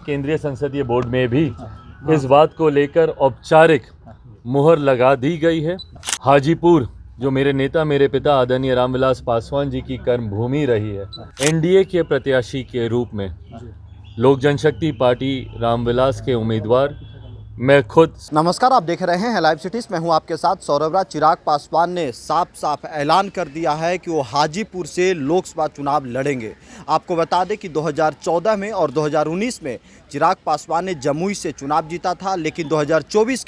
केंद्रीय संसदीय बोर्ड में भी इस बात को लेकर औपचारिक मुहर लगा दी गई है। हाजीपुर जो मेरे नेता मेरे पिता आदरणीय रामविलास पासवान जी की कर्मभूमि रही है, एनडीए के प्रत्याशी के रूप में लोक जनशक्ति पार्टी रामविलास के उम्मीदवार मैं खुद। नमस्कार, आप देख रहे हैं लाइव सिटीज। मैं हूं आपके साथ सौरभ राज। चिराग पासवान ने साफ साफ ऐलान कर दिया है कि वो हाजीपुर से लोकसभा चुनाव लड़ेंगे। आपको बता दें कि 2014 में और 2019 में चिराग पासवान ने जमुई से चुनाव जीता था, लेकिन 2024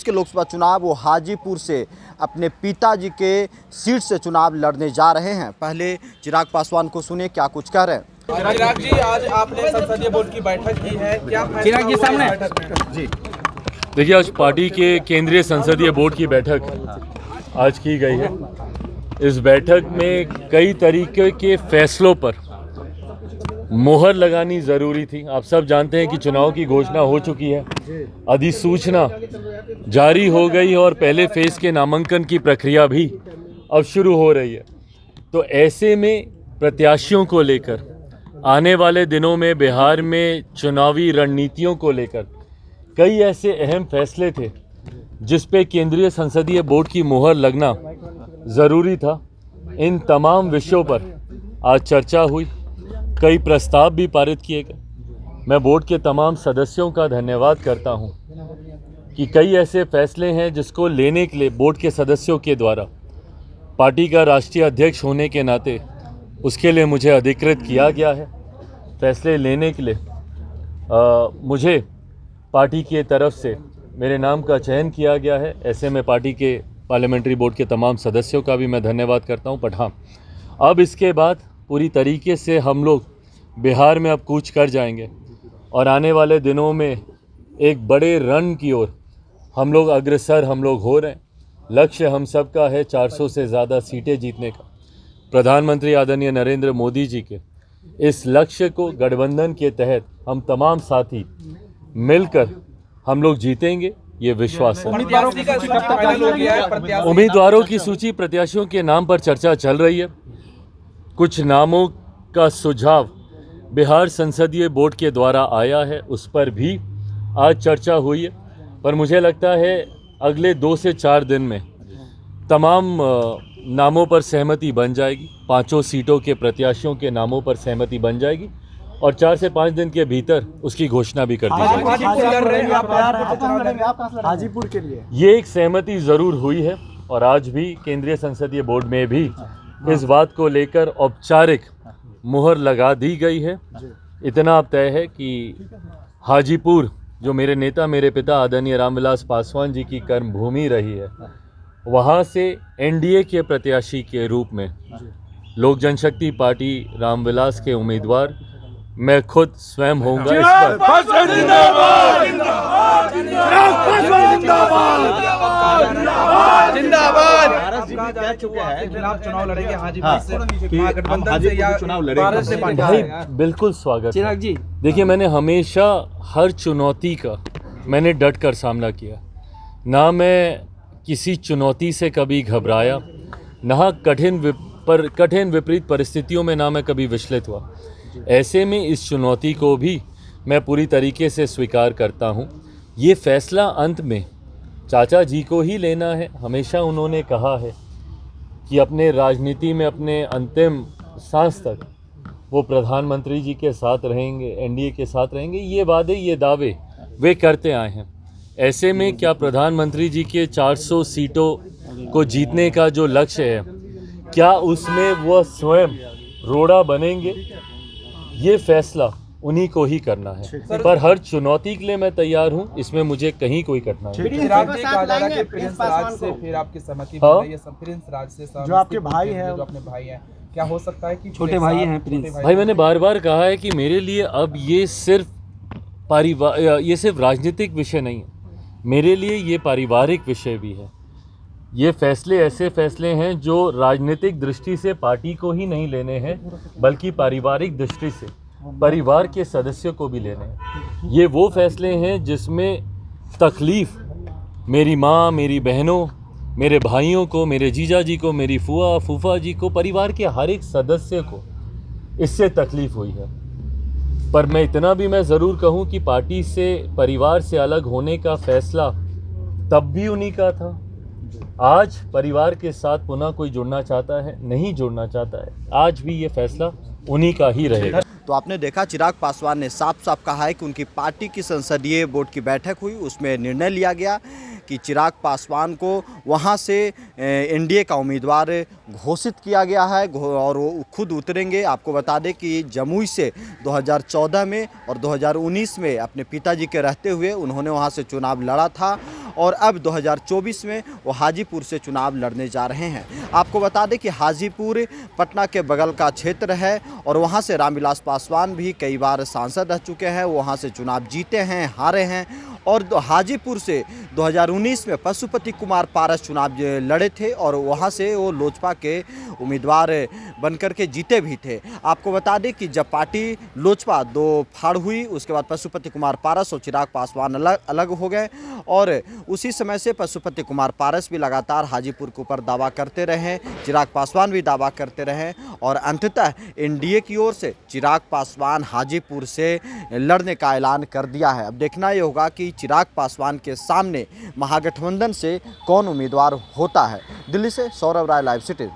के लोकसभा चुनाव वो हाजीपुर से अपने पिताजी के सीट से चुनाव लड़ने जा रहे हैं। पहले चिराग पासवान को सुने क्या कुछ कह रहे हैं। चिराग जी, आज आपने संसदीय बोर्ड की बैठक की है, क्या चिराग जी सामने जी देखिए, आज पार्टी के केंद्रीय संसदीय बोर्ड की बैठक आज की गई है। इस बैठक में कई तरीके के फैसलों पर मोहर लगानी ज़रूरी थी। आप सब जानते हैं कि चुनाव की घोषणा हो चुकी है, अधिसूचना जारी हो गई और पहले फेज़ के नामांकन की प्रक्रिया भी अब शुरू हो रही है। तो ऐसे में प्रत्याशियों को लेकर आने वाले दिनों में बिहार में चुनावी रणनीतियों को लेकर कई ऐसे अहम फैसले थे जिस पे केंद्रीय संसदीय बोर्ड की मुहर लगना ज़रूरी था। इन तमाम विषयों पर आज चर्चा हुई, कई प्रस्ताव भी पारित किए गए। मैं बोर्ड के तमाम सदस्यों का धन्यवाद करता हूं कि कई ऐसे फैसले हैं जिसको लेने के लिए बोर्ड के सदस्यों के द्वारा पार्टी का राष्ट्रीय अध्यक्ष होने के नाते उसके लिए मुझे अधिकृत किया गया है। फैसले लेने के लिए मुझे पार्टी की तरफ से मेरे नाम का चयन किया गया है। ऐसे में पार्टी के पार्लियामेंट्री बोर्ड के तमाम सदस्यों का भी मैं धन्यवाद करता हूं। बट हाँ, अब इसके बाद पूरी तरीके से हम लोग बिहार में अब कूच कर जाएंगे और आने वाले दिनों में एक बड़े रन की ओर हम लोग अग्रसर हो रहे हैं। लक्ष्य हम सबका है 400 से ज़्यादा सीटें जीतने का। प्रधानमंत्री आदरणीय नरेंद्र मोदी जी के इस लक्ष्य को गठबंधन के तहत हम तमाम साथी मिलकर हम लोग जीतेंगे, ये विश्वास है। उम्मीदवारों की सूची, प्रत्याशियों के नाम पर चर्चा चल रही है। कुछ नामों का सुझाव बिहार संसदीय बोर्ड के द्वारा आया है, उस पर भी आज चर्चा हुई है। पर मुझे लगता है अगले 2 से 4 दिन में तमाम नामों पर सहमति बन जाएगी। 5 सीटों के प्रत्याशियों के नामों पर सहमति बन जाएगी और 4 से 5 दिन के भीतर उसकी घोषणा भी कर दी जाएगी। हाजीपुर के लिए ये एक सहमति ज़रूर हुई है और आज भी केंद्रीय संसदीय बोर्ड में भी इस बात को लेकर औपचारिक मुहर लगा दी गई है। इतना अब तय है कि हाजीपुर जो मेरे नेता मेरे पिता आदरणीय रामविलास पासवान जी की कर्मभूमि रही है, वहाँ से एनडीए के प्रत्याशी के रूप में लोक जनशक्ति पार्टी रामविलास के उम्मीदवार मैं खुद स्वयं होऊंगा। इस पर भाई बिल्कुल स्वागत है। देखिए, मैंने हमेशा हर चुनौती का मैंने डट कर सामना किया। ना मैं किसी चुनौती से कभी घबराया, ना कठिन विपरीत परिस्थितियों में ना मैं कभी विचलित हुआ। ऐसे में इस चुनौती को भी मैं पूरी तरीके से स्वीकार करता हूँ। ये फैसला अंत में चाचा जी को ही लेना है। हमेशा उन्होंने कहा है कि अपने राजनीति में अपने अंतिम सांस तक वो प्रधानमंत्री जी के साथ रहेंगे, एनडीए के साथ रहेंगे। ये वादे, ये दावे वे करते आए हैं। ऐसे में क्या प्रधानमंत्री जी के 400 सीटों को जीतने का जो लक्ष्य है, क्या उसमें वह स्वयं रोड़ा बनेंगे? ये फैसला उन्हीं को ही करना है। पर हर चुनौती के लिए मैं तैयार हूँ, इसमें मुझे कहीं कोई कठिनाई नहीं। जो आपके भाई हैं, जो अपने भाई हैं, क्या हो सकता है कि छोटे भाई हैं प्रिंस भाई, मैंने बार बार कहा है कि मेरे लिए अब ये सिर्फ राजनीतिक विषय नहीं है, मेरे लिए ये पारिवारिक विषय भी है। ये फैसले ऐसे फैसले हैं जो राजनीतिक दृष्टि से पार्टी को ही नहीं लेने हैं, बल्कि पारिवारिक दृष्टि से परिवार के सदस्यों को भी लेने हैं। ये वो फैसले हैं जिसमें तकलीफ़ मेरी माँ, मेरी बहनों, मेरे भाइयों को, मेरे जीजा जी को, मेरी फूआ फूफा जी को, परिवार के हर एक सदस्य को इससे तकलीफ़ हुई है। पर मैं इतना भी मैं ज़रूर कहूं कि पार्टी से, परिवार से अलग होने का फैसला तब भी उन्हीं का था। आज परिवार के साथ पुनः कोई जुड़ना चाहता है, नहीं जुड़ना चाहता है, आज भी ये फैसला उन्हीं का ही रहेगा। तो आपने देखा चिराग पासवान ने साफ साफ कहा है कि उनकी पार्टी की संसदीय बोर्ड की बैठक हुई, उसमें निर्णय लिया गया कि चिराग पासवान को वहां से एनडीए का उम्मीदवार घोषित किया गया है और वो खुद उतरेंगे। आपको बता दें कि जमुई से 2014 में और 2019 में अपने पिताजी के रहते हुए उन्होंने वहां से चुनाव लड़ा था और अब 2024 में वो हाजीपुर से चुनाव लड़ने जा रहे हैं। आपको बता दें कि हाजीपुर पटना के बगल का क्षेत्र है और वहां से रामविलास पासवान भी कई बार सांसद रह चुके हैं, वहां से चुनाव जीते हैं, हारे हैं और हाजीपुर से 2019 में पशुपति कुमार पारस चुनाव लड़े थे और वहां से वो लोजपा के उम्मीदवार बनकर के जीते भी थे। आपको बता दें कि जब पार्टी लोजपा दो फाड़ हुई, उसके बाद पशुपति कुमार पारस और चिराग पासवान अलग हो गए और उसी समय से पशुपति कुमार पारस भी लगातार हाजीपुर के ऊपर दावा करते रहे, चिराग पासवान भी दावा करते रहे और अंततः एनडीए की ओर से चिराग पासवान हाजीपुर से लड़ने का ऐलान कर दिया है। अब देखना ये होगा कि चिराग पासवान के सामने महागठबंधन से कौन उम्मीदवार होता है। दिल्ली से सौरभ राय, लाइव सिटी।